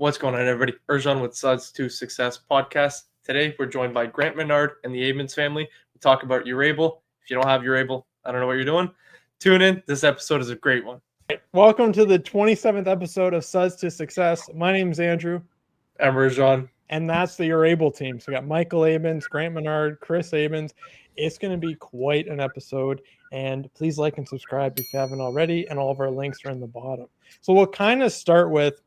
What's going on, everybody? Erjan with Suds to Success podcast. Today, we're joined by Grant Menard and the Abens family. We talk about URABLE. If you don't have URABLE, I don't know what you're doing. Tune in. This episode is a great one. Welcome to the 27th episode of Suds to Success. My name's Andrew. I'm Erjan. And that's the URABLE team. So we got Michael Abens, Grant Menard, Chris Abens. It's going to be quite an episode. And please like and subscribe if you haven't already. And all of our links are in the bottom. So we'll kind of start with,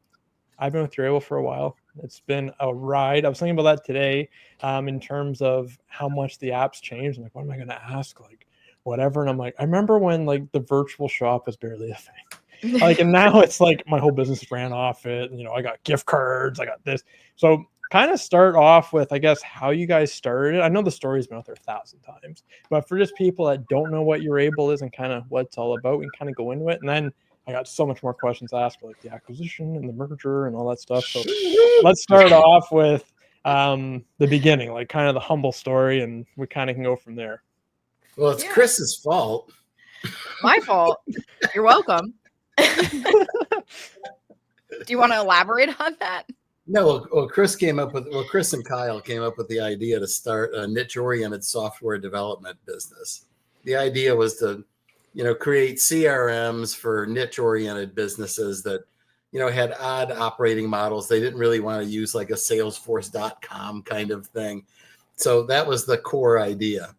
I've been with URABLE for a while. It's been a ride. I was thinking about that today in terms of how much the app's changed. I'm like, what am I going to ask? Like, whatever. And I'm like, I remember when like the virtual shop was barely a thing. Like, and now it's like my whole business ran off it. You know, I got gift cards. I got this. So kind of start off with, I guess, how you guys started. I know the story's been out there 1,000 times, but for just people that don't know what URABLE is and kind of what it's all about, we can kind of go into it. And then I got so much more questions to ask for like the acquisition and the merger and all that stuff. So let's start off with the beginning, like kind of the humble story, and we kind of can go from there. Well, it's Chris's fault. My fault. You're welcome. Do you want to elaborate on that? No, well, Chris and Kyle came up with the idea to start a niche-oriented software development business. The idea was to, create CRMs for niche-oriented businesses that, had odd operating models. They didn't really want to use like a Salesforce.com kind of thing. So that was the core idea.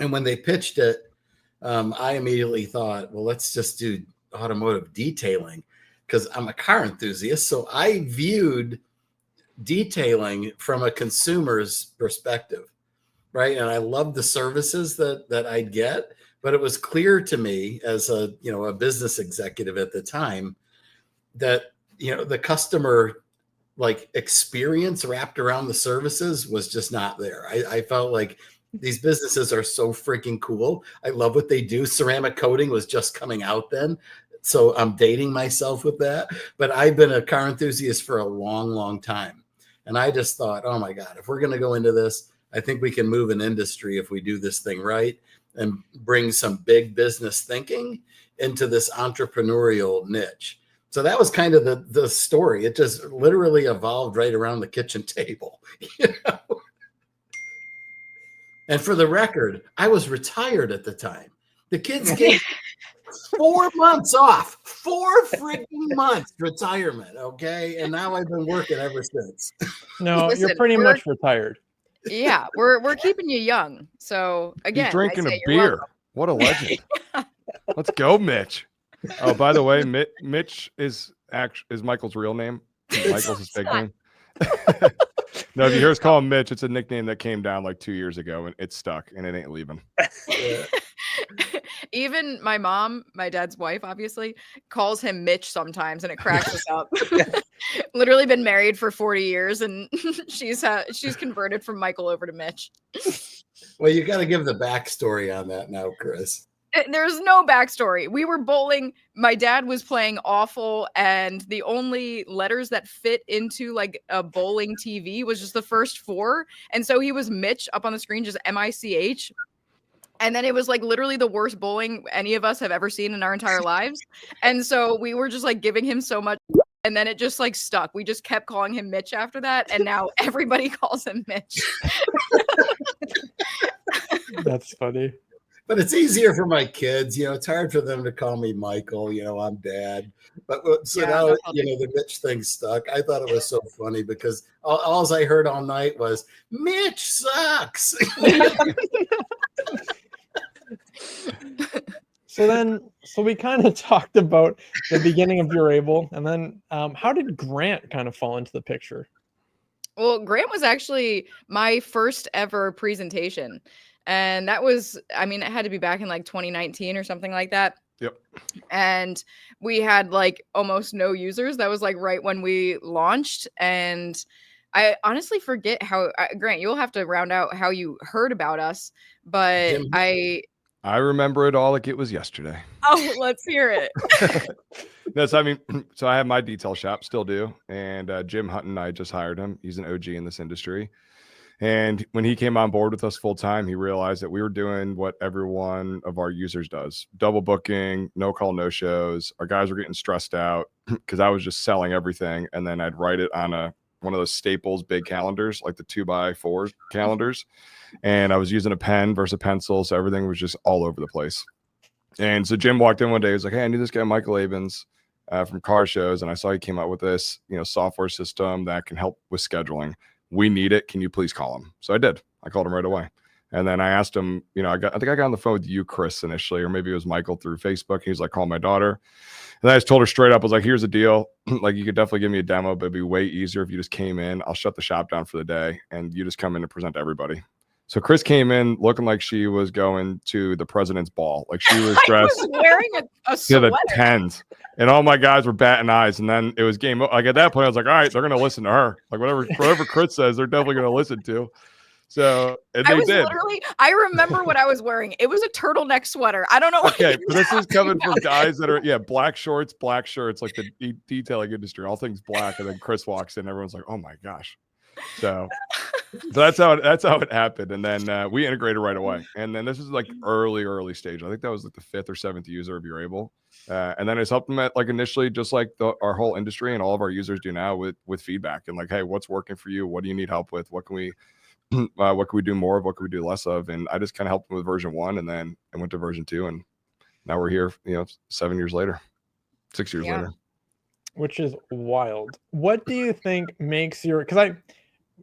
And when they pitched it, I immediately thought, well, let's just do automotive detailing, because I'm a car enthusiast. So I viewed detailing from a consumer's perspective, right? And I loved the services that I'd get, but it was clear to me as a business executive at the time that, the customer like experience wrapped around the services was just not there. I felt like these businesses are so freaking cool. I love what they do. Ceramic coating was just coming out then. So I'm dating myself with that, but I've been a car enthusiast for a long, long time. And I just thought, oh my God, if we're going to go into this, I think we can move an industry if we do this thing right and bring some big business thinking into this entrepreneurial niche. So that was kind of the story. It just literally evolved right around the kitchen table. And for the record, I was retired at the time. The kids gave 4 months off, 4 freaking months retirement. Okay. And now I've been working ever since. No, you're pretty much retired. Yeah. We're keeping you young. So again, he's drinking a beer. Welcome. What a legend. Let's go, Mitch. Oh, by the way, Mitch is Michael's real name. Michael's his big name. No, if you hear us call him Mitch, it's a nickname that came down like 2 years ago and it's stuck and it ain't leaving. Even my mom, my dad's wife, obviously, calls him Mitch sometimes, and it cracks us up. Literally been married for 40 years, and she's converted from Michael over to Mitch. Well, you got to give the backstory on that now, Chris. There's no backstory. We were bowling. My dad was playing awful, and the only letters that fit into like a bowling TV was just the first 4, and so he was Mitch up on the screen, just MICH. And then it was like literally the worst bowling any of us have ever seen in our entire lives. And so we were just like giving him so much. And then it just like stuck. We just kept calling him Mitch after that. And now everybody calls him Mitch. That's funny. But it's easier for my kids. It's hard for them to call me Michael. I'm Dad. But so now, the Mitch thing stuck. I thought it was so funny because all I heard all night was, Mitch sucks. So we kind of talked about the beginning of URABLE, and then how did Grant kind of fall into the picture? Well, Grant was actually my first ever presentation, and that was, it had to be back in like 2019 or something like that. Yep. And we had like almost no users. That was like right when we launched, and I honestly forget how, Grant, you'll have to round out how you heard about us, but I remember it all like it was yesterday. Oh, let's hear it. So I have my detail shop, still do. And Jim Hutton, I just hired him. He's an OG in this industry. And when he came on board with us full time, he realized that we were doing what every one of our users does: double booking, no call, no shows. Our guys were getting stressed out because I was just selling everything. And then I'd write it on one of those Staples big calendars, like the 2x4 calendars. And I was using a pen versus a pencil. So everything was just all over the place. And so Jim walked in one day. He was like, "Hey, I knew this guy, Michael Abens, from car shows. And I saw he came out with this, software system that can help with scheduling. We need it. Can you please call him?" So I did. I called him right away. And then I asked him, I think I got on the phone with you, Chris, initially, or maybe it was Michael through Facebook. He was like, "Call my daughter." And I just told her straight up, I was like, "Here's the deal. Like, you could definitely give me a demo, but it'd be way easier if you just came in. I'll shut the shop down for the day and you just come in and present to everybody." So Chris came in looking like she was going to the president's ball. Like, she was dressed. I was wearing a to the sweater. 10s, and all my guys were batting eyes. And then it was game. Like, at that point, I was like, all right, they're going to listen to her. Like, whatever Chris says, they're definitely going to listen to. So, and they did. I remember what I was wearing. It was a turtleneck sweater. I don't know. Okay, but this is coming from guys that are, black shorts, black shirts, like the detailing industry, all things black. And then Chris walks in, everyone's like, "Oh my gosh." So that's how it happened. And then we integrated right away. And then this is like early stage. I think that was like the 5th or 7th user of Yourable. And then it's helped them at, like, initially, just like our whole industry and all of our users do now, with feedback and like, "Hey, what's working for you? What do you need help with? What can we do more of? What can we do less of?" And I just kind of helped them with version 1, and then I went to version 2, and now we're here, 7 years later, 6 years later. Which is wild. What do you think makes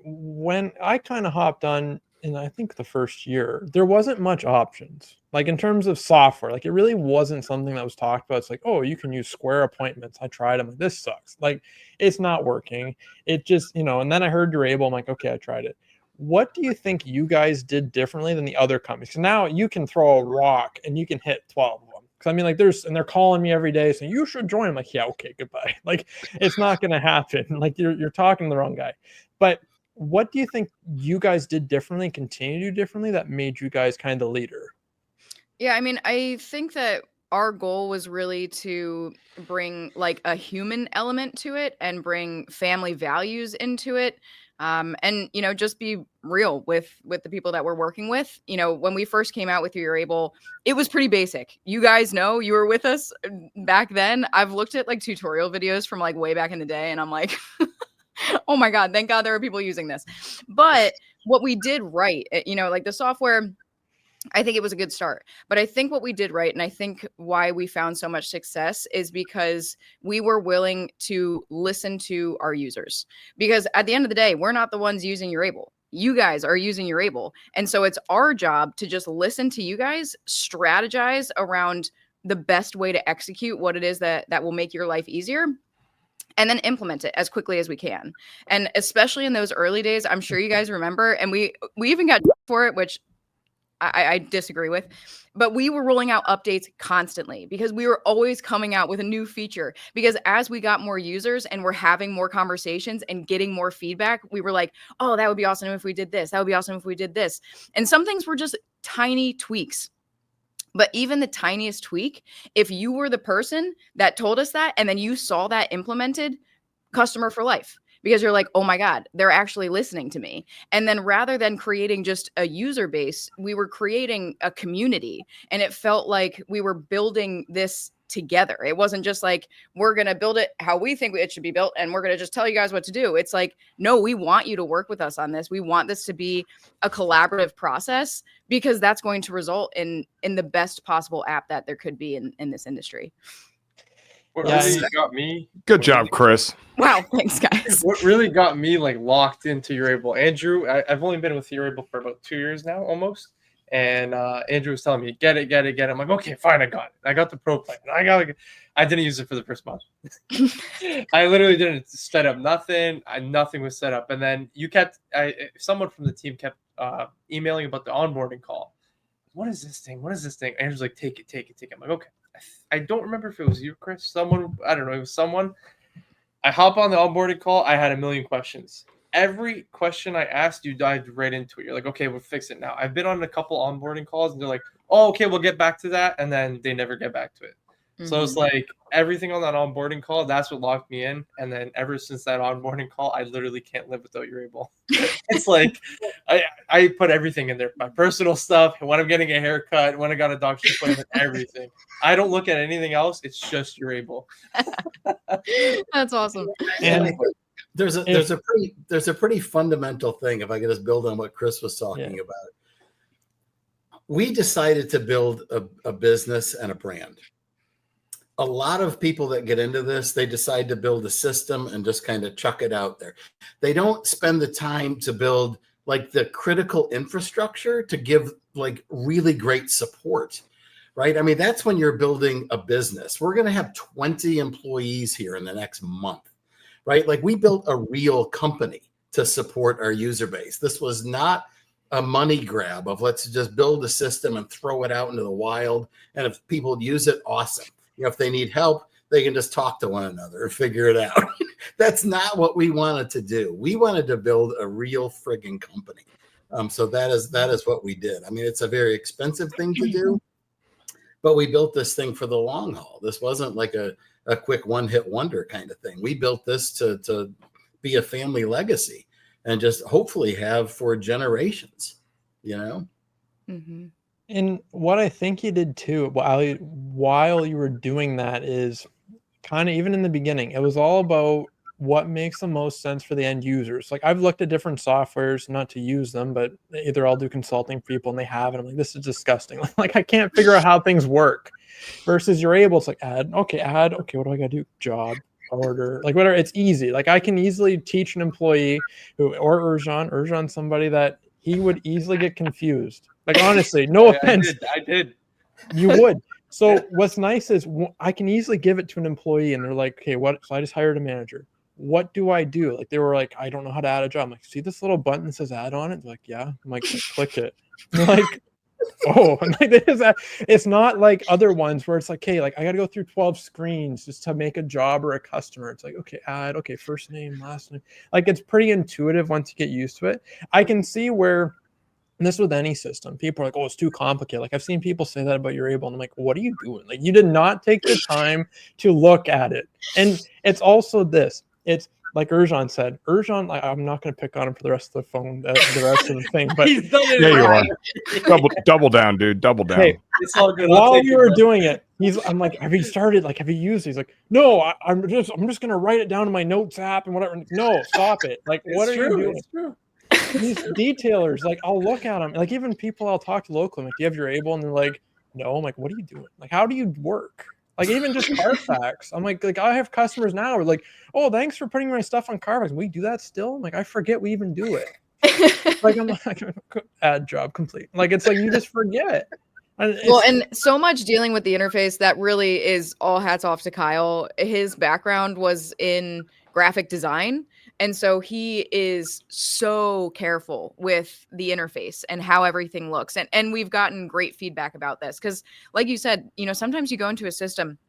when I kind of hopped on in, I think, the first year, there wasn't much options. Like, in terms of software, like, it really wasn't something that was talked about. It's like, "Oh, you can use Square appointments." I tried them. Like, this sucks. Like, it's not working. It just, and then I heard Yourable. I'm like, okay, I tried it. What do you think you guys did differently than the other companies? Because now you can throw a rock and you can hit 12 of them. Because I mean, like, and they're calling me every day saying, "You should join." I'm like, "Yeah, okay, goodbye." Like, it's not going to happen. Like, you're talking to the wrong guy. But what do you think you guys did differently, continue to do differently, that made you guys kind of leader? Yeah, I mean, I think that our goal was really to bring like a human element to it and bring family values into it. And just be real with the people that we're working with. When we first came out with Yourable, it was pretty basic. You guys know, you were with us back then. I've looked at like tutorial videos from like way back in the day, and I'm like, oh my God, thank God there are people using this. But what we did right, like the software, I think it was a good start. But I think what we did right, and I think why we found so much success, is because we were willing to listen to our users. Because at the end of the day, we're not the ones using Yourable. You guys are using Yourable. And so it's our job to just listen to you guys, strategize around the best way to execute what it is that will make your life easier, and then implement it as quickly as we can. And especially in those early days, I'm sure you guys remember, and we even got for it, which I disagree with, but we were rolling out updates constantly because we were always coming out with a new feature. Because as we got more users and we're having more conversations and getting more feedback, we were like, "Oh, that would be awesome if we did this. That would be awesome if we did this." And some things were just tiny tweaks. But even the tiniest tweak, if you were the person that told us that and then you saw that implemented, customer for life. Because you're like, "Oh my God, they're actually listening to me." And then rather than creating just a user base, we were creating a community. And it felt like we were building this together. It wasn't just like, we're going to build it how we think it should be built, and we're going to just tell you guys what to do. It's like, no, we want you to work with us on this. We want this to be a collaborative process, because that's going to result in the best possible app that there could be in this industry. What really got me? Good job, Chris. Wow, thanks, guys. What really got me like locked into Yourable, Andrew, I've only been with Yourable for about 2 years now, almost. And Andrew was telling me, get it. I'm like, okay, fine, I got it. I got the pro plan. I didn't use it for the first month. I literally didn't set up nothing. Nothing was set up. And then someone from the team kept emailing about the onboarding call. What is this thing? Andrew's like, take it. I'm like, okay. I don't remember if it was you, Chris. Someone, I don't know. It was someone. I hop on the onboarding call. I had a million questions. Every question I asked, you dived right into it. You're like, okay, we'll fix it now. I've been on a couple onboarding calls, and they're like, "Oh, okay, we'll get back to that," and then they never get back to it. So it's like everything on that onboarding call, that's what locked me in. And then ever since that onboarding call, I literally can't live without Yourable. It's like I put everything in there, my personal stuff, when I'm getting a haircut, when I got a doctor's appointment, everything. I don't look at anything else. It's just Yourable. That's awesome. And there's a pretty fundamental thing, if I could just build on what Chris was talking about. We decided to build a business and a brand. A lot of people that get into this, they decide to build a system and just kind of chuck it out there. They don't spend the time to build like the critical infrastructure to give like really great support, right? I mean, that's when you're building a business. We're going to have 20 employees here in the next month, right? Like we built a real company to support our user base. This was not a money grab of let's just build a system and throw it out into the wild. And if people use it, awesome. You know, if they need help, they can just talk to one another and figure it out. That's not what we wanted to do. We wanted to build a real frigging company. So that is what we did. I mean, it's a very expensive thing to do, but we built this thing for the long haul. This wasn't like a quick one-hit wonder kind of thing. We built this to be a family legacy and just hopefully have for generations, you know? Mm-hmm. And what I think you did too, while you were doing that, is kind of, even in the beginning, it was all about what makes the most sense for the end users. Like I've looked at different softwares, not to use them, but either I'll do consulting for people and they have it. I'm like, this is disgusting. Like I can't figure out how things work. Versus Yourable, it's like add. Okay, what do I gotta do? Job, order, like whatever. It's easy. Like I can easily teach an employee or Urjan, somebody that he would easily get confused. Like honestly, no offense. I did. You would. So what's nice is I can easily give it to an employee and they're like, okay, what? So I just hired a manager. What do I do? Like they were like, I don't know how to add a job. I'm like, see this little button that says add on it? They're like, yeah. I'm like, click it. I'm like, oh, I'm like, it's not like other ones where it's like, hey, like I got to go through 12 screens just to make a job or a customer. It's like, okay, add, okay, first name, last name. Like it's pretty intuitive once you get used to it. I can see where, and this with any system, people are like, oh, it's too complicated. Like I've seen people say that about Yourable, and I'm like, what are you doing? Like you did not take the time to look at it. And it's also this. It's like Urjan said. Urjan, like, I'm not going to pick on him for the rest of the phone, the rest of the thing. But He's done it. Yeah, you right. are. Double down, dude. Double down. Hey, It's all good. while you were doing it, I'm like, have you started? Like, have you used it? He's like, no, I'm just going to write it down in my notes app and whatever. No, stop it. Like, what are you doing? It's true. These detailers, like I'll look at them, like even people I'll talk to locally, I'm like, do you have Yourable? And they're like, no. I'm like, what are you doing? Like, how do you work? Like even just Carfax. I'm like I have customers now who are like, oh, thanks for putting my stuff on Carfax. We do that still? I'm like, I forget we even do it. Like I'm like, add job complete. Like it's like you just forget. And so much dealing with the interface, that really is all hats off to Kyle. His background was in graphic design. And so he is so careful with the interface and how everything looks. And we've gotten great feedback about this because, like you said, you know, sometimes you go into a system,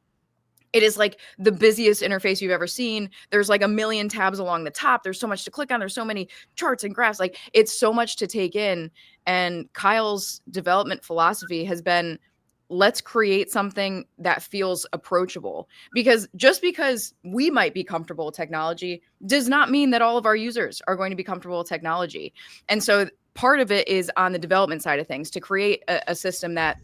it is like the busiest interface you've ever seen. There's like a million tabs along the top. There's so much to click on. There's so many charts and graphs. Like it's so much to take in. And Kyle's development philosophy has been, let's create something that feels approachable, because just because we might be comfortable with technology does not mean that all of our users are going to be comfortable with technology. And so part of it is on the development side of things to create a system that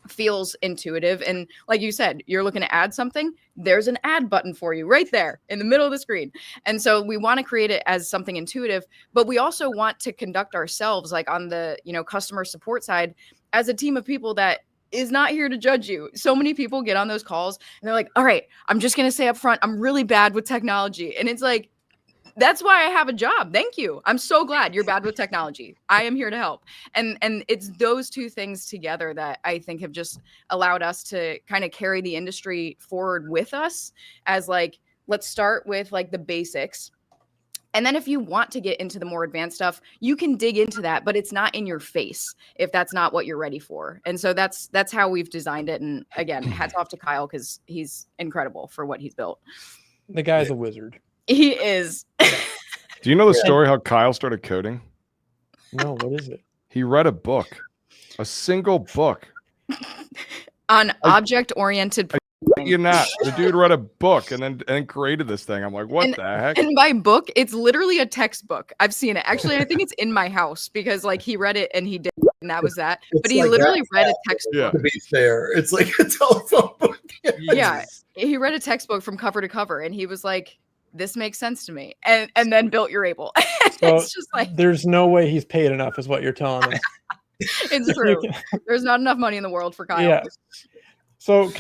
feels intuitive. And like you said, you're looking to add something, there's an add button for you right there in the middle of the screen. And so we want to create it as something intuitive, but we also want to conduct ourselves, like on the, you know, customer support side, as a team of people that is not here to judge you. So many people get on those calls and they're like, all right, I'm just going to say up front, I'm really bad with technology. And it's like, that's why I have a job. Thank you. I'm so glad you're bad with technology. I am here to help. And it's those two things together that I think have just allowed us to kind of carry the industry forward with us as like, let's start with like the basics. And then if you want to get into the more advanced stuff, you can dig into that, but it's not in your face if that's not what you're ready for. And so that's how we've designed it. And again, hats off to Kyle because he's incredible for what he's built. The guy's a wizard. He is. Do you know the story how Kyle started coding? No, what is it? He read a book, a single book. On object-oriented. shit you not. The dude read a book and then created this thing. I'm like, what the heck? And by book, it's literally a textbook. I've seen it. Actually, I think it's in my house because like he read it and he did, and that was that. It's But he like literally that read a fast, textbook. Yeah. To be fair, it's like a telephone book. Yeah, he read a textbook from cover to cover, and he was like, "This makes sense to me," and then built Yourable. So It's just like there's no way he's paid enough, is what you're telling us. it's true. There's not enough money in the world for Kyle. Yeah. So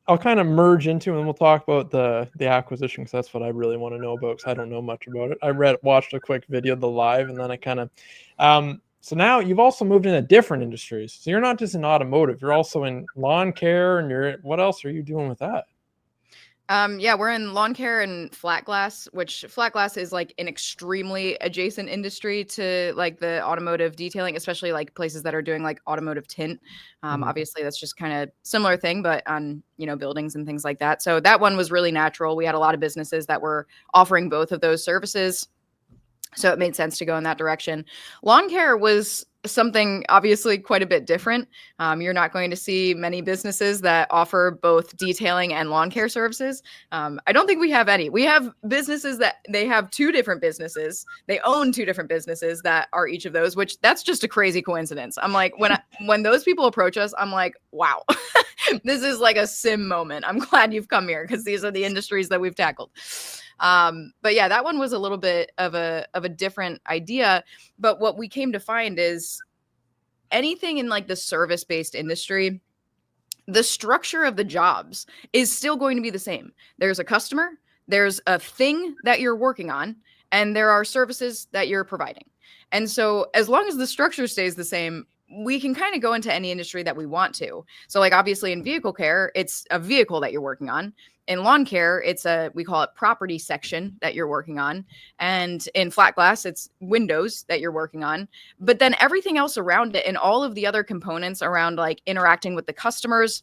I'll kind of merge into, and we'll talk about the acquisition because that's what I really want to know about because I don't know much about it. I watched a quick video of the live, and then I kind of so now you've also moved into different industries. So you're not just in automotive, you're also in lawn care, and what else are you doing with that? Yeah, we're in lawn care and flat glass, which flat glass is like an extremely adjacent industry to like the automotive detailing, especially like places that are doing like automotive tint. Obviously, that's just kind of similar thing, but on buildings and things like that. So that one was really natural. We had a lot of businesses that were offering both of those services, so it made sense to go in that direction. Lawn care was something obviously quite a bit different. You're not going to see many businesses that offer both detailing and lawn care services. I don't think we have any. We have businesses that they have two different businesses. They own two different businesses that are each of those, which that's just a crazy coincidence. I'm like, when those people approach us, I'm like, wow, this is like a sim moment. I'm glad you've come here because these are the industries that we've tackled. But yeah, that one was a little bit of a different idea. But what we came to find is anything in like the service-based industry, the structure of the jobs is still going to be the same. There's a customer, there's a thing that you're working on, and there are services that you're providing. And so as long as the structure stays the same, we can kind of go into any industry that we want to. So like obviously in vehicle care, it's a vehicle that you're working on. In lawn care, we call it property section that you're working on. And in flat glass, it's windows that you're working on. But then everything else around it and all of the other components around like interacting with the customers,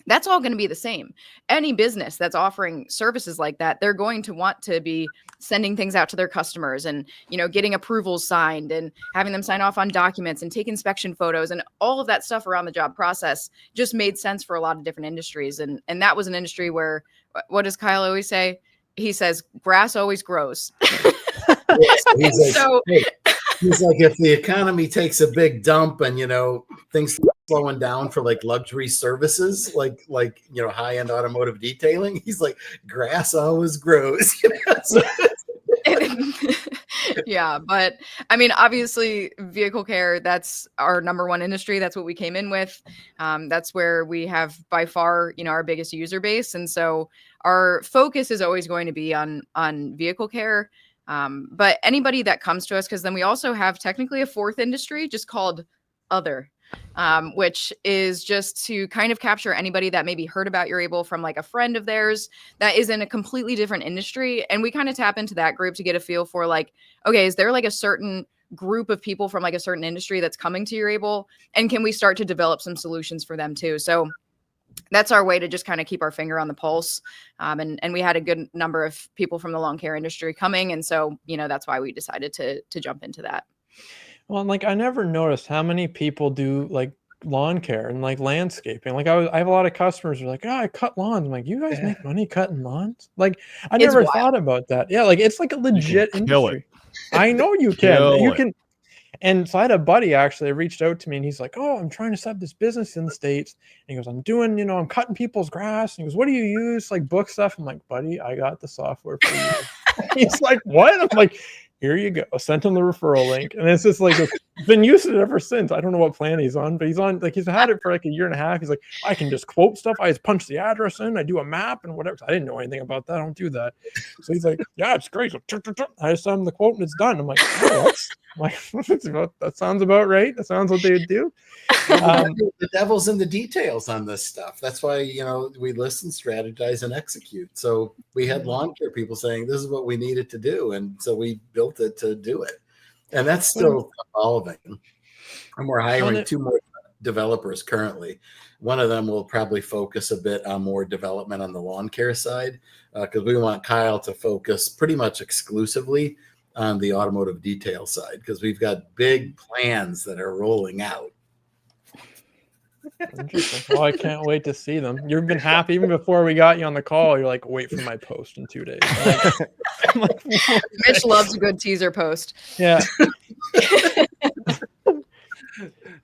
that's all going to be the same. Any business that's offering services like that, they're going to want to be sending things out to their customers and, getting approvals signed and having them sign off on documents and take inspection photos, and all of that stuff around the job process just made sense for a lot of different industries. And that was an industry where, what does Kyle always say? He says, grass always grows. He's like, if the economy takes a big dump and things slowing down for like luxury services, like high-end automotive detailing, he's like, grass always grows. Yeah, but I mean, obviously, vehicle care, that's our number one industry. That's what we came in with. That's where we have by far, our biggest user base, and so our focus is always going to be on vehicle care. But anybody that comes to us, because then we also have technically a fourth industry just called other, which is just to kind of capture anybody that maybe heard about Yourable from like a friend of theirs that is in a completely different industry. And we kind of tap into that group to get a feel for like, okay, is there like a certain group of people from like a certain industry that's coming to Yourable? And can we start to develop some solutions for them too? So that's our way to just kind of keep our finger on the pulse. And we had a good number of people from the lawn care industry coming. And so, that's why we decided to jump into that. Well, and like I never noticed how many people do like lawn care and like landscaping. Like I have a lot of customers who are like, oh, I cut lawns. I'm like, you guys make money cutting lawns? Like I never thought about that. Yeah, like it's like a legit industry. I know you can. You can. And so I had a buddy actually reached out to me and he's like, oh, I'm trying to set up this business in the States. And he goes, I'm doing, I'm cutting people's grass. And he goes, what do you use? Like book stuff. I'm like, buddy, I got the software for you. He's like, what? I'm like, here you go. Sent him the referral link. And it's just like, been using it ever since. I don't know what plan he's on, but he's had it for like a year and a half. He's like, I can just quote stuff. I just punch the address in. I do a map and whatever. I didn't know anything about that. I don't do that. So he's like, yeah, it's great. So, I just send him the quote and it's done. I'm like, oh, that sounds about right. That sounds what they would do. The devil's in the details on this stuff. That's why, we listen, strategize, and execute. So we had lawn care people saying, this is what we needed to do. And so we built it to do it. And that's still evolving. And we're hiring 2 more developers currently. One of them will probably focus a bit on more development on the lawn care side, because we want Kyle to focus pretty much exclusively on the automotive detail side, because we've got big plans that are rolling out. Interesting. Well, I can't wait to see them. You've been happy even before we got you on the call. You're like, wait for my post in 2 days. I'm like, okay. Mitch loves a good teaser post. Yeah.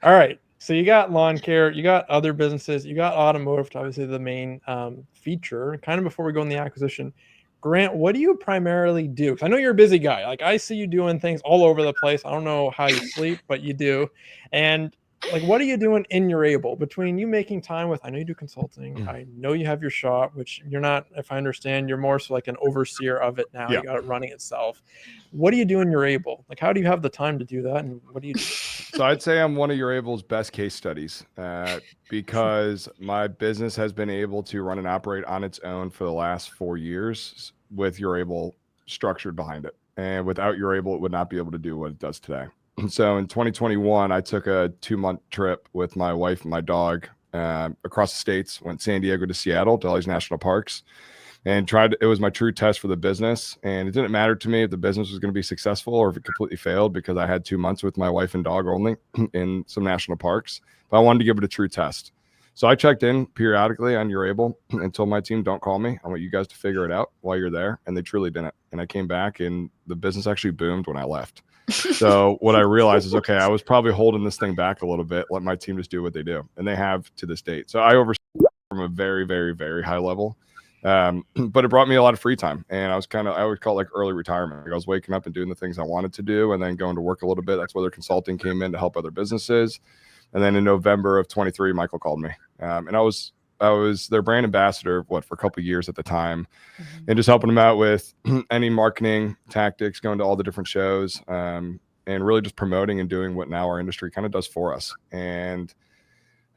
All right. So you got lawn care, you got other businesses, you got automotive, obviously the main feature. Kind of before we go in the acquisition, Grant, what do you primarily do? 'Cause I know you're a busy guy. Like I see you doing things all over the place. I don't know how you sleep, but you do. And like, what are you doing in Yourable between you making time with? I know you do consulting. I know you have your shop, which you're not. If I understand, you're more so like an overseer of it now. Yeah. You got it running itself. What do you do in Yourable? Like, how do you have the time to do that? And what do you do? So I'd say I'm one of Yourable's best case studies because my business has been able to run and operate on its own for the last 4 years with Yourable structured behind it. And without Yourable, it would not be able to do what it does today. So in 2021, I took a 2-month trip with my wife and my dog across the states, went San Diego to Seattle, to all these national parks, and it was my true test for the business. And it didn't matter to me if the business was going to be successful or if it completely failed, because I had 2 months with my wife and dog only in some national parks, but I wanted to give it a true test. So I checked in periodically on Yourable and told my team, don't call me. I want you guys to figure it out while you're there. And they truly didn't. And I came back and the business actually boomed when I left. So what I realized is, okay, I was probably holding this thing back a little bit. Let my team just do what they do. And they have to this date. So I oversee from a very, very, very high level. But it brought me a lot of free time. And I would call it like early retirement. Like I was waking up and doing the things I wanted to do and then going to work a little bit. That's where their consulting came in to help other businesses. And then in November of 23, Michael called me. And I was their brand ambassador, for a couple of years at the time, and just helping them out with any marketing tactics, going to all the different shows, and really just promoting and doing what now our industry kind of does for us. And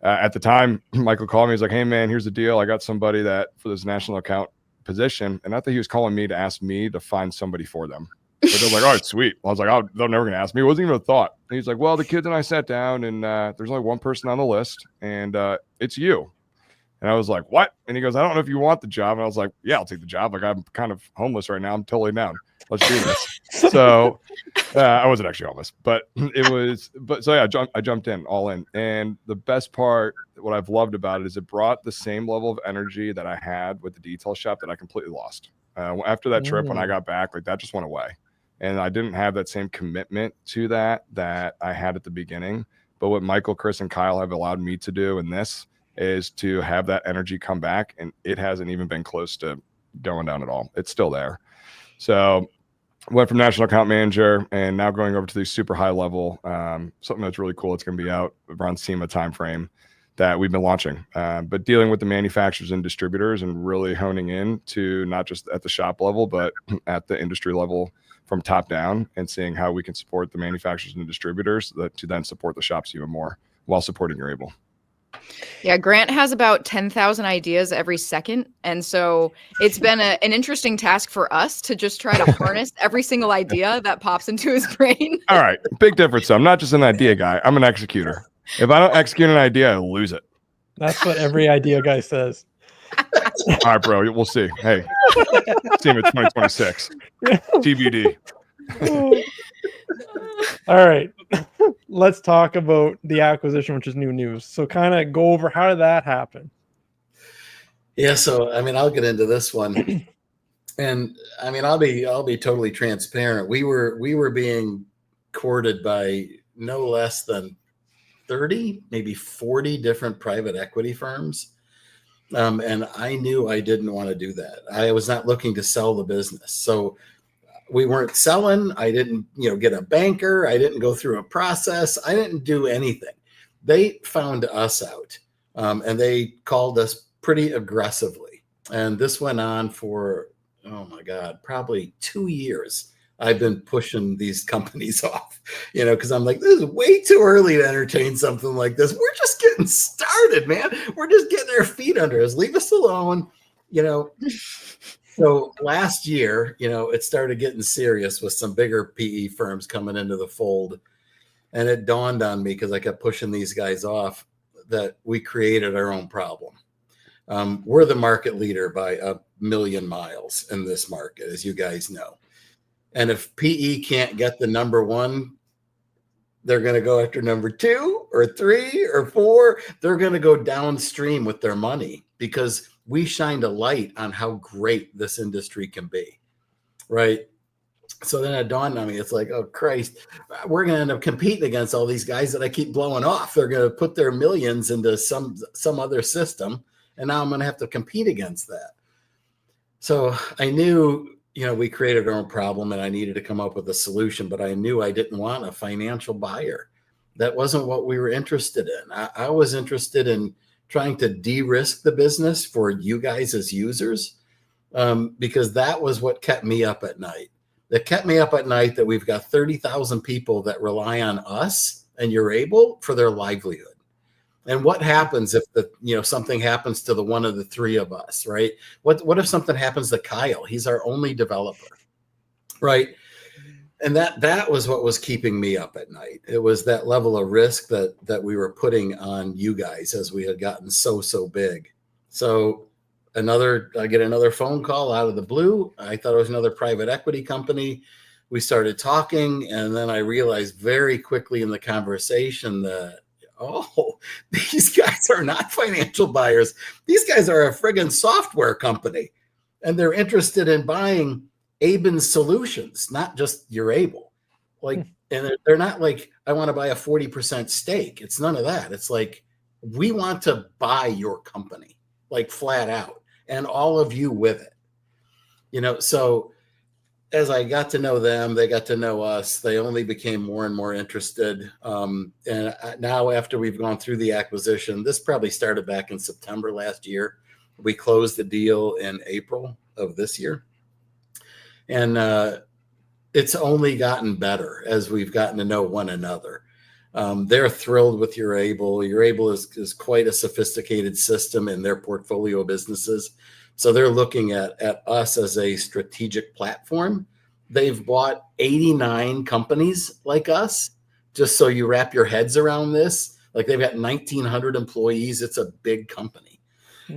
at the time, Michael called me. He's like, hey, man, here's the deal. I got somebody that for this national account position. And I thought he was calling me to ask me to find somebody for them. But I was like, all right, sweet. I was like, oh, they're never going to ask me. It wasn't even a thought. And he's like, well, the kids and I sat down and there's only one person on the list and it's you. And I was like, what? And he goes, I don't know if you want the job. And I was like, yeah, I'll take the job. Like, I'm kind of homeless right now. I'm totally down. Let's do this. So I wasn't actually homeless, but yeah, I jumped in all in. And the best part, what I've loved about it is it brought the same level of energy that I had with the detail shop that I completely lost. After that trip, when I got back, like that just went away. And I didn't have that same commitment to that I had at the beginning. But what Michael, Chris, and Kyle have allowed me to do in this is to have that energy come back, and it hasn't even been close to going down at all. It's still there. So went from national account manager and now going over to the super high level, something that's really cool. It's going to be out around SEMA timeframe that we've been launching, but dealing with the manufacturers and distributors and really honing in to not just at the shop level, but at the industry level from top down, and seeing how we can support the manufacturers and the distributors to then support the shops even more while supporting Yourable. Yeah, Grant has about 10,000 ideas every second. And so it's been an interesting task for us to just try to harness every single idea that pops into his brain. All right. Big difference. So I'm not just an idea guy. I'm an executor. If I don't execute an idea, I lose it. That's what every idea guy says. All right, bro. We'll see. Hey, see him at 2026. TBD. All right. Let's talk about the acquisition, which is new news. So kind of go over, how did that happen? Yeah, so I mean, I'll get into this one. And I mean, I'll be totally transparent. We were being courted by no less than 30, maybe 40 different private equity firms. And I knew I didn't want to do that. I was not looking to sell the business. So we weren't selling. I didn't, get a banker. I didn't go through a process. I didn't do anything. They found us out, and they called us pretty aggressively. And this went on for, oh my God, probably 2 years. I've been pushing these companies off, because I'm like, this is way too early to entertain something like this. We're just getting started, man. We're just getting our feet under us. Leave us alone, So last year, it started getting serious with some bigger PE firms coming into the fold. And it dawned on me, because I kept pushing these guys off, that we created our own problem. We're the market leader by 1,000,000 miles in this market, as you guys know. And if PE can't get the number one, they're going to go after number two, or 3 or 4, they're going to go downstream with their money because we shined a light on how great this industry can be, right? So then it dawned on me, it's like, oh Christ, we're going to end up competing against all these guys that I keep blowing off. They're going to put their millions into some other system, and now I'm going to have to compete against that. So I knew, we created our own problem and I needed to come up with a solution, but I knew I didn't want a financial buyer. That wasn't what we were interested in. I was interested in trying to de-risk the business for you guys as users, because that was what kept me up at night. That kept me up at night that we've got 30,000 people that rely on us and Yourable for their livelihood. And what happens if something happens to the one of the 3 of us, right? What if something happens to Kyle? He's our only developer, right? And that was what was keeping me up at night. It was that level of risk that we were putting on you guys as we had gotten so big. So I get another phone call out of the blue. I thought it was another private equity company. We started talking, and then I realized very quickly in the conversation that, oh, these guys are not financial buyers. These guys are a friggin' software company, and they're interested in buying Abens solutions, not just Yourable. Like, and they're not like, I want to buy a 40% stake. It's none of that. It's like, we want to buy your company, like flat out, and all of you with it. So as I got to know them, they got to know us. They only became more and more interested. And now after we've gone through the acquisition, this probably started back in September last year. We closed the deal in April of this year. And it's only gotten better as we've gotten to know one another. They're thrilled with Yourable. Yourable is quite a sophisticated system in their portfolio of businesses. So they're looking at us as a strategic platform. They've bought 89 companies like us, just so you wrap your heads around this. Like, they've got 1,900 employees. It's a big company,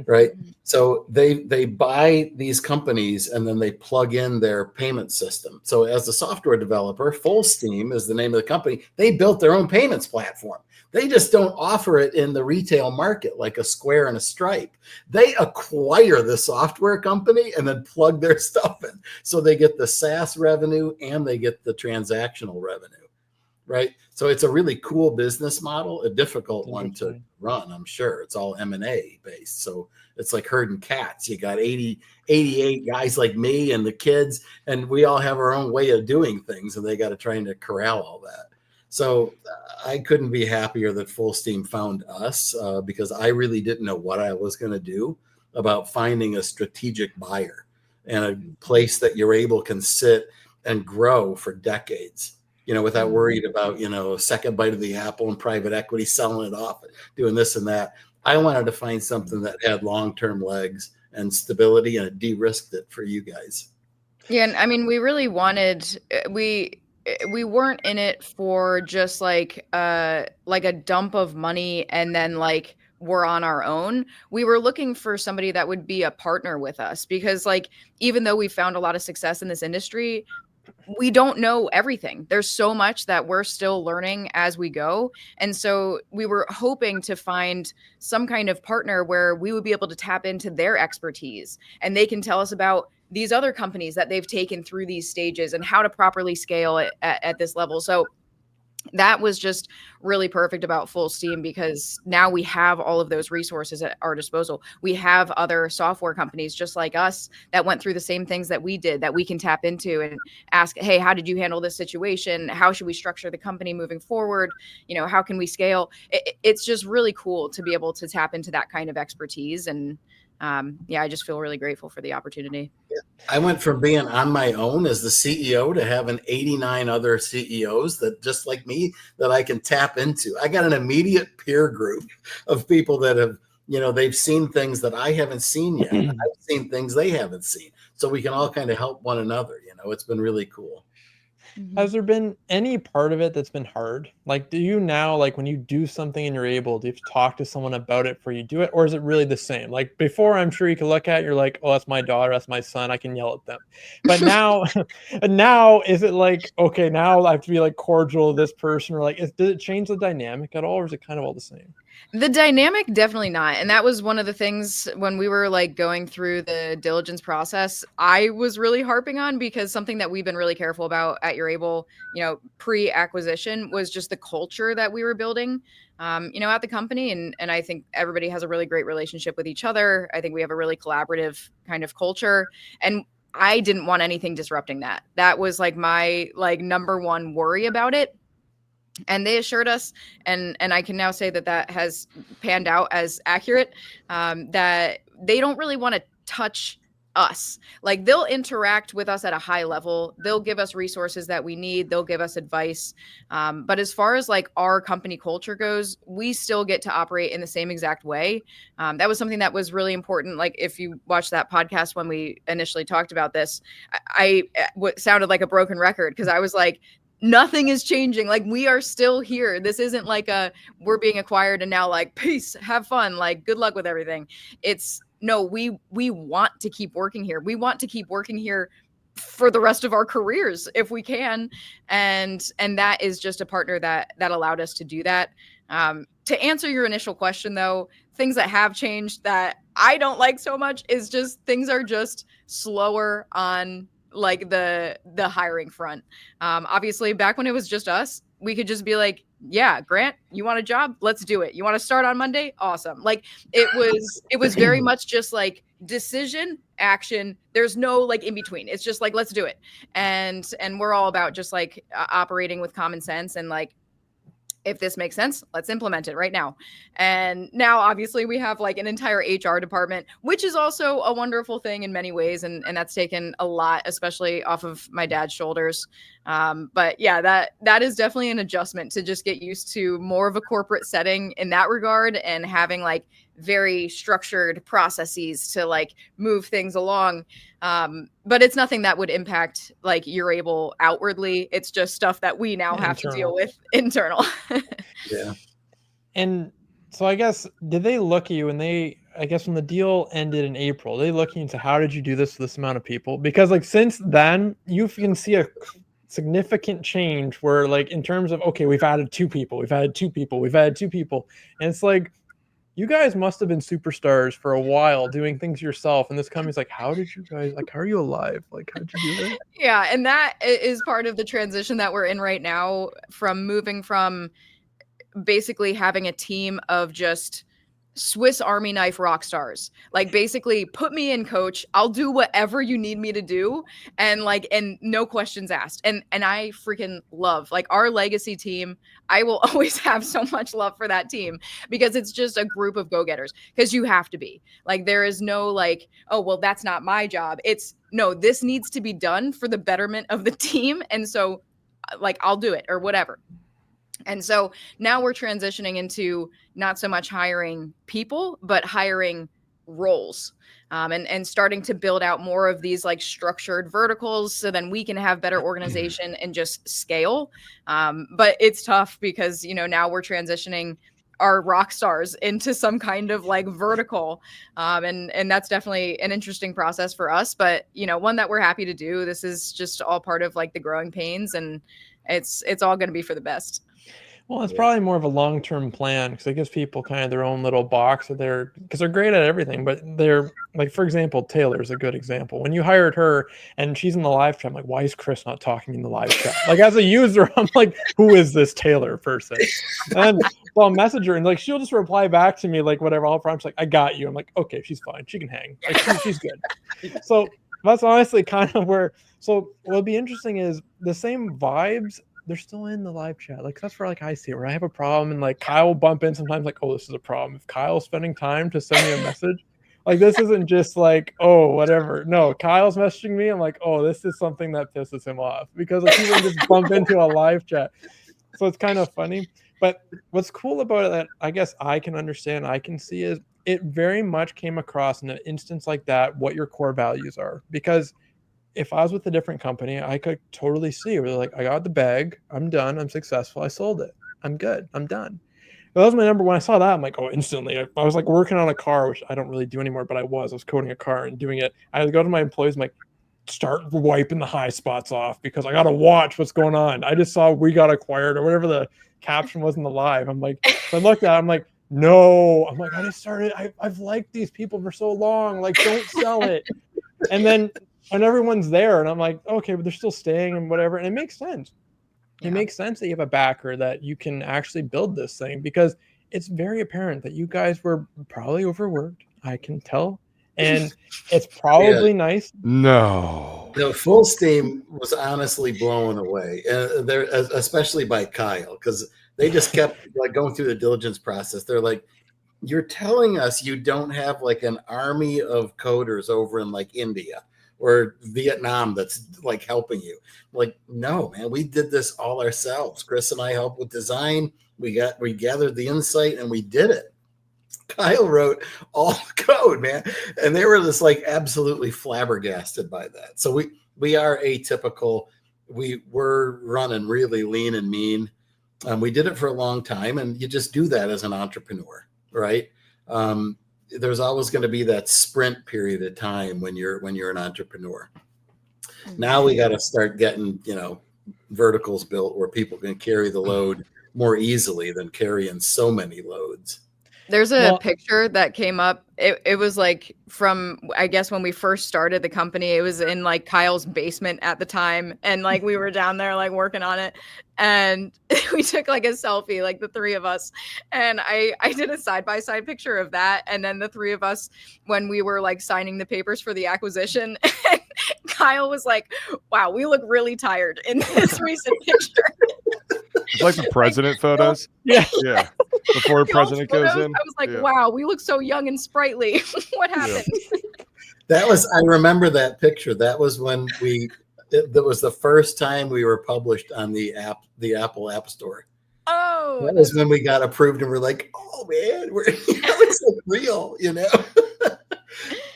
right? So they buy these companies and then they plug in their payment system. So as a software developer, Full Steam is the name of the company. They built their own payments platform. They just don't offer it in the retail market like a Square and a Stripe. They acquire the software company and then plug their stuff in. So they get the SaaS revenue and they get the transactional revenue, right? So it's a really cool business model, a difficult one to run, I'm sure. It's all M&A based. So it's like herding cats. You got 88 guys like me and the kids, and we all have our own way of doing things, and they got to try to corral all that. So I couldn't be happier that Full Steam found us, because I really didn't know what I was going to do about finding a strategic buyer and a place that Yourable can sit and grow for decades, without worried about, a second bite of the apple and private equity selling it off, doing this and that. I wanted to find something that had long-term legs and stability, and it de-risked it for you guys. Yeah, and I mean, we really wanted we weren't in it for just like a dump of money and then like we're on our own. We were looking for somebody that would be a partner with us, because like, even though we found a lot of success in this industry, we don't know everything. There's so much that we're still learning as we go. And so we were hoping to find some kind of partner where we would be able to tap into their expertise, and they can tell us about these other companies that they've taken through these stages and how to properly scale it at this level. So that was just really perfect about Full Steam, because now we have all of those resources at our disposal. We have other software companies just like us that went through the same things that we did, that we can tap into and ask, hey, how did you handle this situation? How should we structure the company moving forward? How can we scale? It's just really cool to be able to tap into that kind of expertise. And I just feel really grateful for the opportunity. I went from being on my own as the CEO to having 89 other CEOs that just like me that I can tap into. I got an immediate peer group of people that have, they've seen things that I haven't seen yet. I've seen things they haven't seen. So we can all kind of help one another. It's been really cool. Has there been any part of it that's been hard? Like, do you now, like, when you do something and you're able, do you have to talk to someone about it before you do it? Or is it really the same? Like, before, I'm sure you can look at it, you're like, oh, that's my daughter, that's my son, I can yell at them. But now, and now, is it like, okay, now I have to be like cordial to this person? Or like, does it change the dynamic at all? Or is it kind of all the same? The dynamic, definitely not. And that was one of the things when we were like going through the diligence process, I was really harping on, because something that we've been really careful about at Yourable, pre-acquisition, was just the culture that we were building, at the company. And I think everybody has a really great relationship with each other. I think we have a really collaborative kind of culture. And I didn't want anything disrupting that. That was like my number one worry about it. And they assured us, and I can now say that has panned out as accurate, that they don't really want to touch us. Like, they'll interact with us at a high level. They'll give us resources that we need. They'll give us advice. But as far as like our company culture goes, we still get to operate in the same exact way. That was something that was really important. Like, if you watch that podcast when we initially talked about this, I sounded like a broken record, because I was like, nothing is changing. Like, we are still here. This isn't like we're being acquired and now like, peace, have fun, like, good luck with everything. It's no, we want to keep working here. We want to keep working here for the rest of our careers if we can. And that is just a partner that allowed us to do that. To answer your initial question though, things that have changed that I don't like so much is just things are just slower on like the hiring front. Obviously back when it was just us, we could just be like, yeah, Grant, you want a job? Let's do it. You want to start on Monday? Awesome. Like, it was very much just like decision, action. There's no like in between. It's just like, let's do it. And we're all about just like operating with common sense, and like, if this makes sense, let's implement it right now. And now obviously we have like an entire HR department, which is also a wonderful thing in many ways. And that's taken a lot, especially off of my dad's shoulders. But yeah, that is definitely an adjustment to just get used to more of a corporate setting in that regard, and having like very structured processes to like move things along. But it's nothing that would impact like Yourable outwardly. It's just stuff that we now have to deal with internal. Yeah. And so I guess, did they look at you, and I guess when the deal ended in April, they look into how did you do this to this amount of people? Because like since then, you can see a significant change where like in terms of, okay, we've added 2 people, we've added 2 people, we've added 2 people. And it's like, you guys must have been superstars for a while doing things yourself. And this company's like, how did you guys, like, how are you alive? Like, how did you do that? Yeah. And that is part of the transition that we're in right now, from moving from basically having a team of just Swiss Army knife rock stars. Like, basically, put me in, coach. I'll do whatever you need me to do. And like, and no questions asked. And I freaking love like our legacy team. I will always have so much love for that team, because it's just a group of go-getters, because you have to be like, there is no like, oh, well, that's not my job. It's no, this needs to be done for the betterment of the team. And so like, I'll do it or whatever. And so now we're transitioning into not so much hiring people, but hiring roles, and starting to build out more of these like structured verticals, so then we can have better organization and just scale. But it's tough because, now we're transitioning our rock stars into some kind of like vertical. And that's definitely an interesting process for us, but one that we're happy to do. This is just all part of like the growing pains, and it's all going to be for the best. Well, it's probably more of a long-term plan, because it gives people kind of their own little box of because they're great at everything, but they're like, for example, Taylor's a good example. When you hired her and she's in the live chat, I'm like, why is Chris not talking in the live chat? Like, as a user, I'm like, who is this Taylor person? And so I'll message her, and like, she'll just reply back to me, like, whatever. I'll prompt, like, I got you. I'm like, okay, she's fine. She can hang. Like, she's good. So that's honestly kind of where, so what'll be interesting is the same vibes, they're still in the live chat. Like, that's where like I see it, where I have a problem, and like Kyle will bump in sometimes, like, oh, this is a problem. If Kyle's spending time to send me a message, like, this isn't just like, oh, whatever. No, Kyle's messaging me. I'm like, oh, this is something that pisses him off, because like, he wouldn't just bump into a live chat. So it's kind of funny. But what's cool about it that I guess I can understand, I can see, is it very much came across in an instance like that what your core values are. Because if I was with a different company, I could totally see where they're like, I got the bag, I'm done, I'm successful, I sold it, I'm good, I'm done. That was my number. When I saw that, I'm like, oh, instantly. I was like working on a car, which I don't really do anymore, but I was coding a car and doing it. I would go to my employees, I'm like, start wiping the high spots off because I got to watch what's going on. I just saw we got acquired or whatever the caption was in the live. I'm like, so I looked at it, I'm like, no, I'm like, I just started, I've liked these people for so long, like, don't sell it. And then, and everyone's there, and I'm like, okay, but they're still staying and whatever. And it makes sense. It makes sense that you have a backer that you can actually build this thing, because it's very apparent that you guys were probably overworked. I can tell. And it's probably nice. No. The Full Steam was honestly blown away, there, especially by Kyle, because they just kept like going through the diligence process. They're like, you're telling us you don't have like an army of coders over in like India or Vietnam that's like helping you. Like, no, man, we did this all ourselves. Chris and I helped with design. We gathered the insight and we did it. Kyle wrote all the code, man, and they were just like absolutely flabbergasted by that. So we are atypical. We were running really lean and mean. We did it for a long time, and you just do that as an entrepreneur, right? There's always going to be that sprint period of time when you're an entrepreneur. Now we got to start getting, verticals built where people can carry the load more easily than carrying so many loads. There's a picture that came up. It was like from, I guess, when we first started the company. It was in like Kyle's basement at the time. And like we were down there like working on it. And we took like a selfie, like the three of us. And I did a side-by-side picture of that. And then the three of us when we were like signing the papers for the acquisition. Kyle was like, wow, we look really tired in this recent picture. It's like the president photos. Yeah. Before the president goes in. I was like, wow, we look so young and sprightly. What happened? I remember that picture. That was when that was the first time we were published on the Apple App Store. Oh. That was when we got approved and we're like, oh man, it's like real,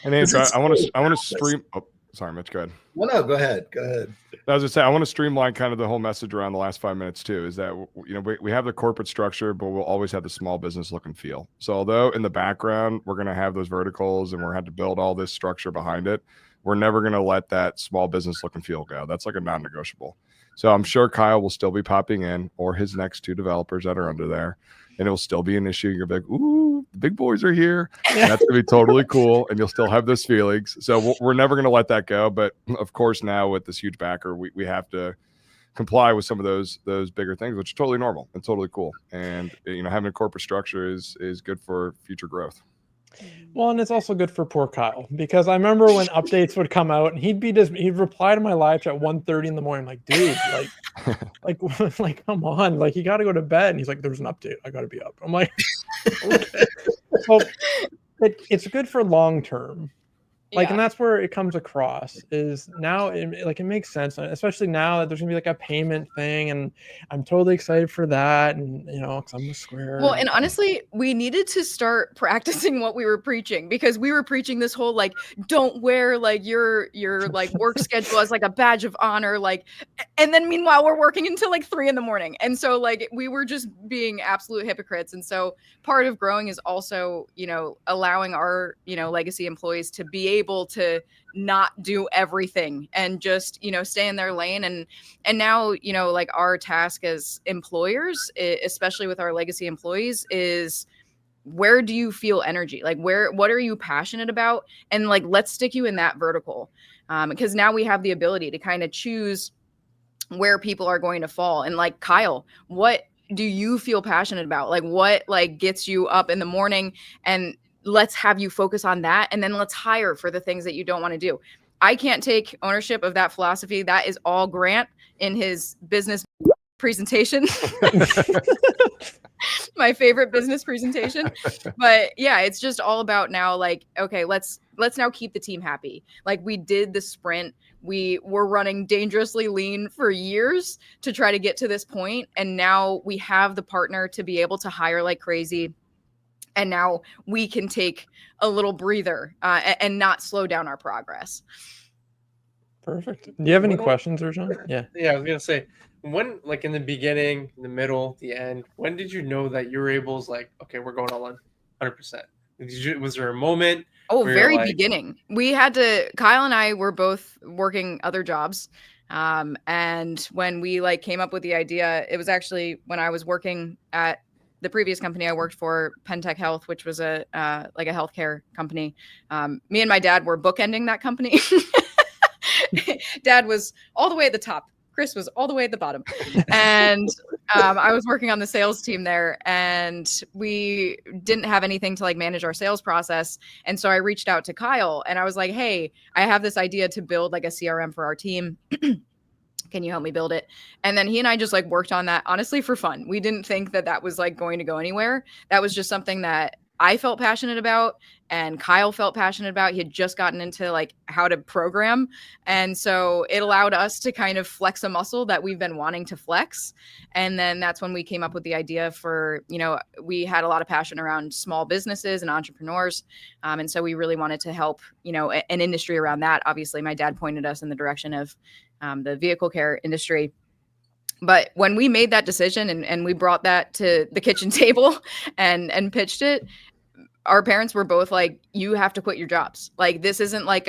And Andrew, I want to stream. Oh, sorry, Mitch, go ahead. Well, no, go ahead. I was going to say, I want to streamline kind of the whole message around the last 5 minutes too, is that, we have the corporate structure, but we'll always have the small business look and feel. So although in the background, we're going to have those verticals and we're going to have to build all this structure behind it, we're never going to let that small business look and feel go. That's like a non-negotiable. So I'm sure Kyle will still be popping in, or his next two developers that are under there, and it will still be an issue. You're like, ooh, the big boys are here. And that's going to be totally cool. And you'll still have those feelings. So we're never going to let that go. But of course, now with this huge backer, we have to comply with some of those bigger things, which is totally normal and totally cool. And, having a corporate structure is good for future growth. Well, and it's also good for poor Kyle, because I remember when updates would come out and he'd reply to my live chat at 1:30 in the morning, like, dude, like, come on, like, you got to go to bed. And he's like, there's an update, I got to be up. I'm like, okay. So it's good for long term. And that's where it comes across, is now it makes sense, especially now that there's gonna be like a payment thing, and I'm totally excited for that. And because I'm a Square. Well, and honestly, we needed to start practicing what we were preaching, because we were preaching this whole like, don't wear like your like work schedule as like a badge of honor, like, and then meanwhile we're working until like 3 a.m. And so like we were just being absolute hypocrites. And so part of growing is also allowing our legacy employees to be able to not do everything and just stay in their lane. And now like our task as employers, especially with our legacy employees, is where do you feel energy, like what are you passionate about, and like let's stick you in that vertical, because now we have the ability to kind of choose where people are going to fall. And like, Kyle, what do you feel passionate about? Like what like gets you up in the morning, and let's have you focus on that. And then let's hire for the things that you don't want to do. I can't take ownership of that philosophy. That is all Grant in his business presentation. My favorite business presentation. But yeah, it's just all about now, like, okay, let's now keep the team happy. Like, we did the sprint. We were running dangerously lean for years to try to get to this point. And now we have the partner to be able to hire like crazy. And now we can take a little breather and not slow down our progress. Perfect. Do you have any When- questions, Erjan? Yeah. Yeah, I was gonna say, when, like in the beginning, the middle, the end, when did you know that Yourable's like, okay, we're going all in, 100%? Was there a moment Oh, where you're very like, beginning. We had to, Kyle and I were both working other jobs. And when we like came up with the idea, it was actually when I was working at the previous company I worked for, Pentech Health, which was a like a healthcare company. Me and my dad were bookending that company. Dad was all the way at the top. Chris was all the way at the bottom. And I was working on the sales team there, and we didn't have anything to like manage our sales process. And so I reached out to Kyle and I was like, hey, I have this idea to build like a CRM for our team. Can you help me build it? And then he and I just like worked on that honestly for fun. We didn't think that that was like going to go anywhere. That was just something that I felt passionate about and Kyle felt passionate about. He had just gotten into like how to program. And so it allowed us to kind of flex a muscle that we've been wanting to flex. And then that's when we came up with the idea for, you know, we had a lot of passion around small businesses and entrepreneurs. And so we really wanted to help, you know, an industry around that. Obviously, my dad pointed us in the direction of the vehicle care industry. But when we made that decision and we brought that to the kitchen table and pitched it, our parents were both like, you have to quit your jobs. Like, this isn't like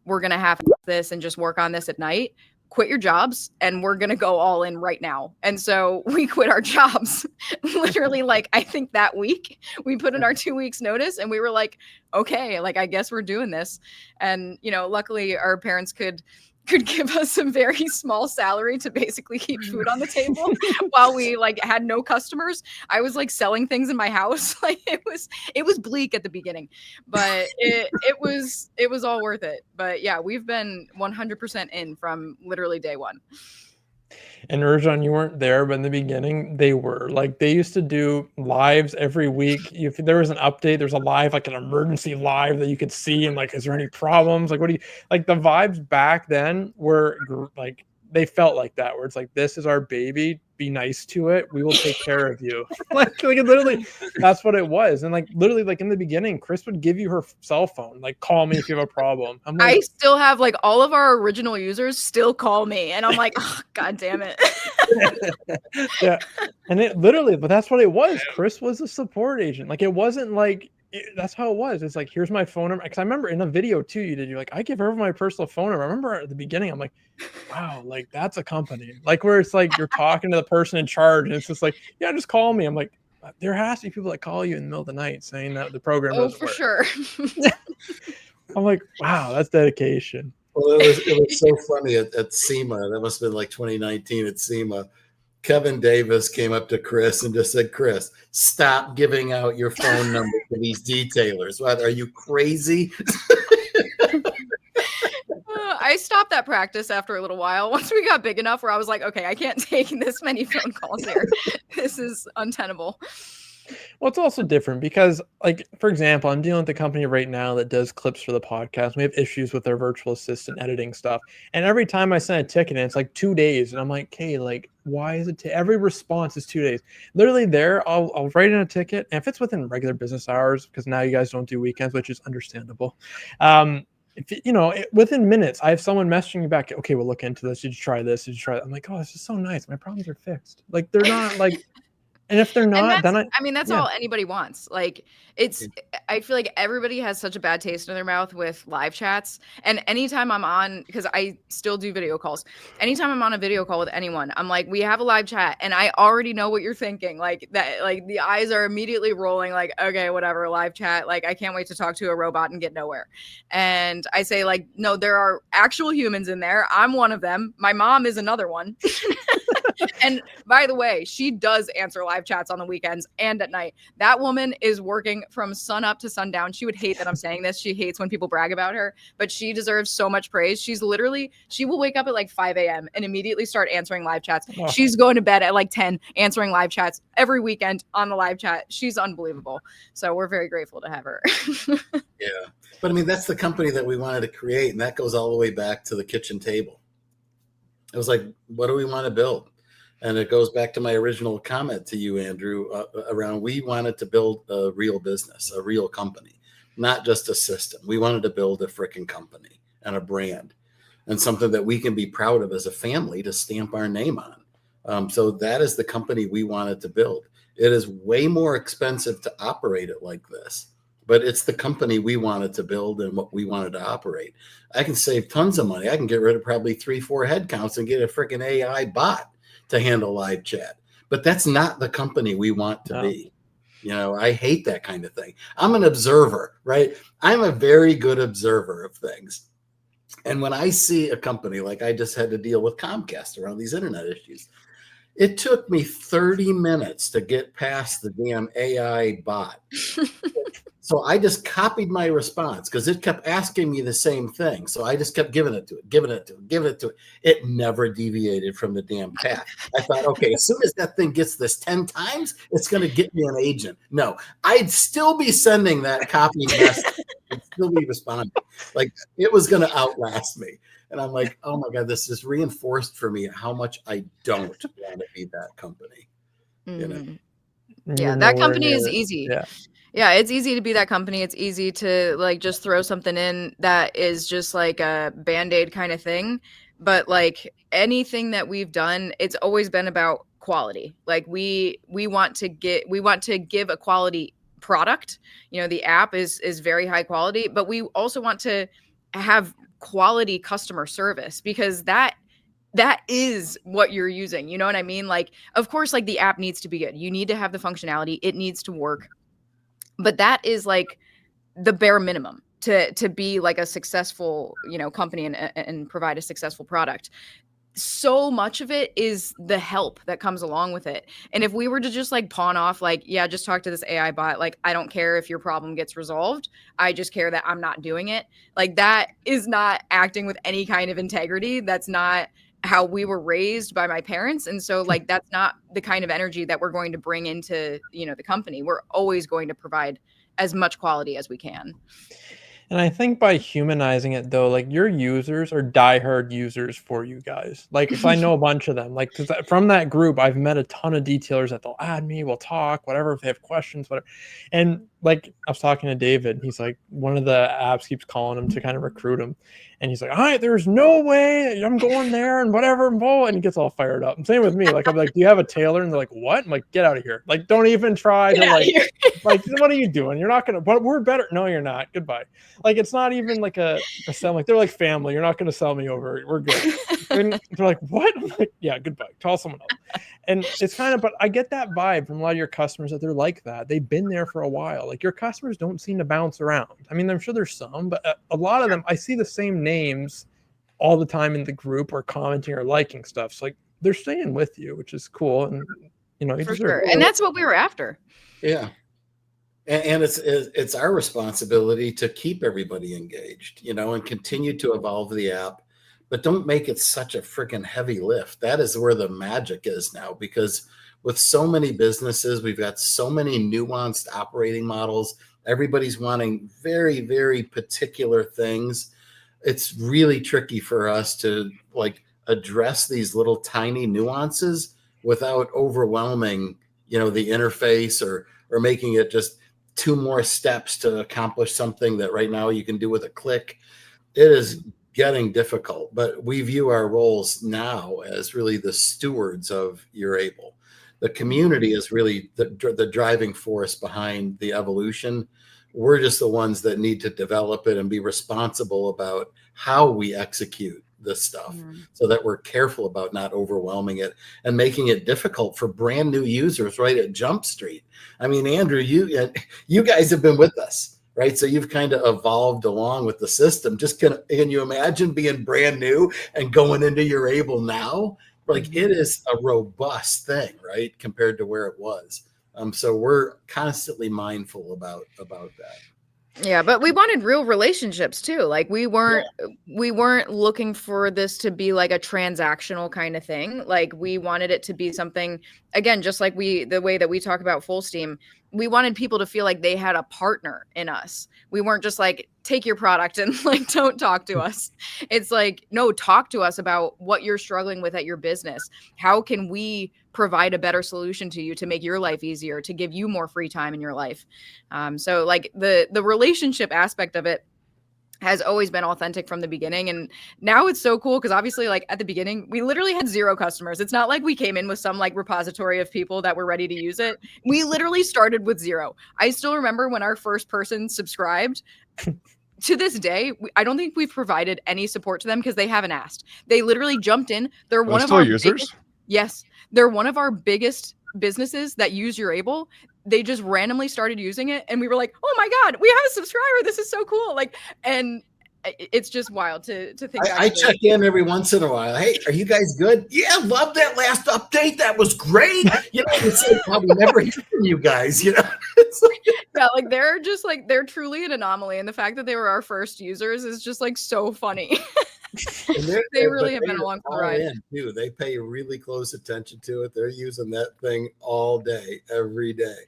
we're going to have this and just work on this at night. Quit your jobs and we're going to go all in right now. And so we quit our jobs literally, like, I think that week we put in our 2 weeks notice and we were like, okay, like, I guess we're doing this. And, you know, luckily our parents could give us a very small salary to basically keep food on the table while we like had no customers. I was like selling things in my house. Like it was bleak at the beginning, but it was all worth it. But yeah, we've been 100% in from literally day one. And Erjan, you weren't there, but in the beginning, they were. Like, they used to do lives every week. If there was an update, there's a live, like an emergency live that you could see, and like, is there any problems? Like, what do you like? The vibes back then were like, they felt like that, where it's like, this is our baby. Be nice to it. We will take care of you. like literally, that's what it was. And like literally, like in the beginning, Chris would give you her cell phone, like, call me if you have a problem. I'm like, I still have like all of our original users still call me, and I'm like, oh, God damn it. yeah. And it literally, but that's what it was. Chris was a support agent. Like, it wasn't like, that's how it was. It's like, here's my phone number. Because I remember in a video too, you're like, I give her my personal phone number. I remember at the beginning, I'm like, wow, like that's a company. Like, where it's like you're talking to the person in charge, and it's just like, yeah, just call me. I'm like, there has to be people that call you in the middle of the night saying that the program doesn't for work. sure. I'm like, wow, that's dedication. Well, it was so funny at SEMA. That must have been like 2019 at SEMA. Kevin Davis came up to Chris and just said, Chris, stop giving out your phone number to these detailers. What, are you crazy? I stopped that practice after a little while. Once we got big enough where I was like, okay, I can't take this many phone calls here. This is untenable. Well, it's also different because, like, for example, I'm dealing with a company right now that does clips for the podcast. We have issues with their virtual assistant editing stuff. And every time I send a ticket, it's like 2 days. And I'm like, okay, like, why is it? Every response is 2 days. Literally there, I'll write in a ticket. And if it's within regular business hours, because now you guys don't do weekends, which is understandable. If you know, within minutes, I have someone messaging me back. Okay, we'll look into this. Did you try this? Did you try that? I'm like, oh, this is so nice. My problems are fixed. Like, they're not like. And if they're not, then I mean, that's all anybody wants. Like, I feel like everybody has such a bad taste in their mouth with live chats. And anytime I'm on, because I still do video calls, anytime I'm on a video call with anyone, I'm like, we have a live chat and I already know what you're thinking. Like that, like the eyes are immediately rolling like, okay, whatever, live chat. Like, I can't wait to talk to a robot and get nowhere. And I say like, no, there are actual humans in there. I'm one of them. My mom is another one. And by the way, she does answer live chats on the weekends and at night. That woman is working from sun up to sundown. She would hate that I'm saying this. She hates when people brag about her, but she deserves so much praise. She will wake up at like 5 a.m. and immediately start answering live chats. Oh. She's going to bed at like 10, answering live chats every weekend on the live chat. She's unbelievable. So we're very grateful to have her. Yeah. But I mean, that's the company that we wanted to create. And that goes all the way back to the kitchen table. It was like, what do we want to build? And it goes back to my original comment to you, Andrew, around we wanted to build a real business, a real company, not just a system. We wanted to build a freaking company and a brand. and something that we can be proud of as a family to stamp our name on. So that is the company we wanted to build. It is way more expensive to operate it like this, but it's the company we wanted to build and what we wanted to operate. I can save tons of money. I can get rid of probably 3-4 headcounts and get a freaking AI bot to handle live chat. But that's not the company we want to be. I hate that kind of thing. I'm an observer, right? I'm a very good observer of things. And when I see a company like I just had to deal with Comcast around these internet issues, it took me 30 minutes to get past the damn AI bot. So I just copied my response because it kept asking me the same thing. So I just kept giving it to it. It never deviated from the damn path. I thought, okay, as soon as that thing gets this 10 times, it's going to get me an agent. No, I'd still be sending that copy message. I'd still be responding. Like it was going to outlast me. And I'm like, oh my God, this just reinforced for me how much I don't want to be that company. Yeah, that company is easy. Yeah, it's easy to be that company. It's easy to like just throw something in that is just like a Band-Aid kind of thing. But like anything that we've done, it's always been about quality. Like we want to give a quality product. The app is very high quality, but we also want to have quality customer service because that is what you're using. You know what I mean? Like, of course, like the app needs to be good. You need to have the functionality. It needs to work. But that is like the bare minimum to be like a successful, company and provide a successful product. So much of it is the help that comes along with it. And if we were to just like pawn off, like, yeah, just talk to this AI bot. Like, I don't care if your problem gets resolved. I just care that I'm not doing it. Like that is not acting with any kind of integrity. That's not how we were raised by my parents. And so like, that's not the kind of energy that we're going to bring into, the company. We're always going to provide as much quality as we can. And I think by humanizing it though, like your users are diehard users for you guys. Like, cause I know a bunch of them. Like, cause from that group, I've met a ton of detailers that they'll add me, we'll talk, whatever, if they have questions, whatever. And like, I was talking to David. He's like, one of the apps keeps calling him to kind of recruit him, and he's like, "All right, there's no way I'm going there, and whatever." And he gets all fired up. And same with me. Like, I'm like, "Do you have a tailor?" And they're like, "What?" I'm like, "Get out of here! Like, don't even try to like, what are you doing? You're not gonna. But we're better. No, you're not. Goodbye." Like, it's not even like a sell. Like, they're like family. You're not going to sell me over. We're good. And they're like, "What?" I'm like, "Yeah, goodbye. Call someone else." And it's kind of, but I get that vibe from a lot of your customers that they're like that. They've been there for a while. Like your customers don't seem to bounce around. I mean, I'm sure there's some, but a lot of them, I see the same names all the time in the group or commenting or liking stuff. So like they're staying with you, which is cool. And you for sure. And that's what we were after. Yeah. And it's our responsibility to keep everybody engaged, and continue to evolve the app, but don't make it such a freaking heavy lift. That is where the magic is now, because with so many businesses, we've got so many nuanced operating models. Everybody's wanting very, very particular things. It's really tricky for us to like address these little tiny nuances without overwhelming, the interface or making it just 2 more steps to accomplish something that right now you can do with a click. It is getting difficult, but we view our roles now as really the stewards of Yourable. The community is really the driving force behind the evolution. We're just the ones that need to develop it and be responsible about how we execute this stuff so that we're careful about not overwhelming it and making it difficult for brand new users right at Jump Street. I mean, Andrew, you guys have been with us, right? So you've kind of evolved along with the system. Just can you imagine being brand new and going into Yourable now? Like it is a robust thing, right? Compared to where it was. So we're constantly mindful about that. Yeah, but we wanted real relationships too. Like we weren't looking for this to be like a transactional kind of thing. Like we wanted it to be something, again, just like the way that we talk about Full Steam, we wanted people to feel like they had a partner in us. We weren't just like, take your product and like, don't talk to us. It's like, no, talk to us about what you're struggling with at your business. How can we provide a better solution to you to make your life easier, to give you more free time in your life? So like the relationship aspect of it has always been authentic from the beginning. And now it's so cool because obviously, like at the beginning, we literally had 0 customers. It's not like we came in with some like repository of people that were ready to use it. We literally started with 0. I still remember when our first person subscribed. To this day, I don't think we've provided any support to them because they haven't asked. They literally jumped in. They're one of still our users. Yes, they're one of our biggest businesses that use Yourable. They just randomly started using it, and we were like, "Oh my god, we have a subscriber! This is so cool!" Like, and it's just wild to think. I check in every once in a while. Hey, are you guys good? Yeah, love that last update. That was great. You know, it's like, well, we never hear from you guys. You know, yeah, like they're just like they're truly an anomaly, and the fact that they were our first users is just like so funny. They really have been along for the ride too. They pay really close attention to it. They're using that thing all day, every day.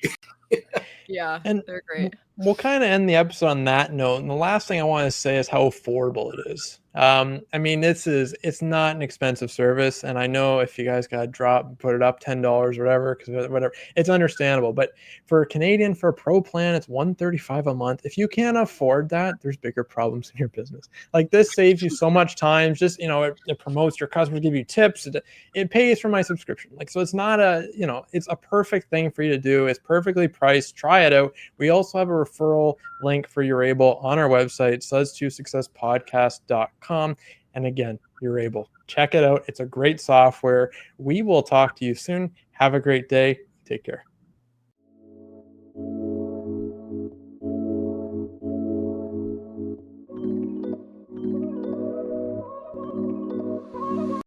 Yeah, and they're great. We'll kind of end the episode on that note. And the last thing I want to say is how affordable it is. I mean, it's not an expensive service. And I know if you guys got to drop, put it up $10 or whatever, because whatever, it's understandable. But for a Canadian, for a pro plan, it's $135 a month. If you can't afford that, there's bigger problems in your business. Like this saves you so much time. Just, you know, it promotes your customers, give you tips. It pays for my subscription. Like, so it's not a, you know, it's a perfect thing for you to do. It's perfectly priced. Try it out. We also have a referral link for Yourable on our website, suds2successpodcast.com. And again, Yourable. Check it out. It's a great software. We will talk to you soon. Have a great day. Take care.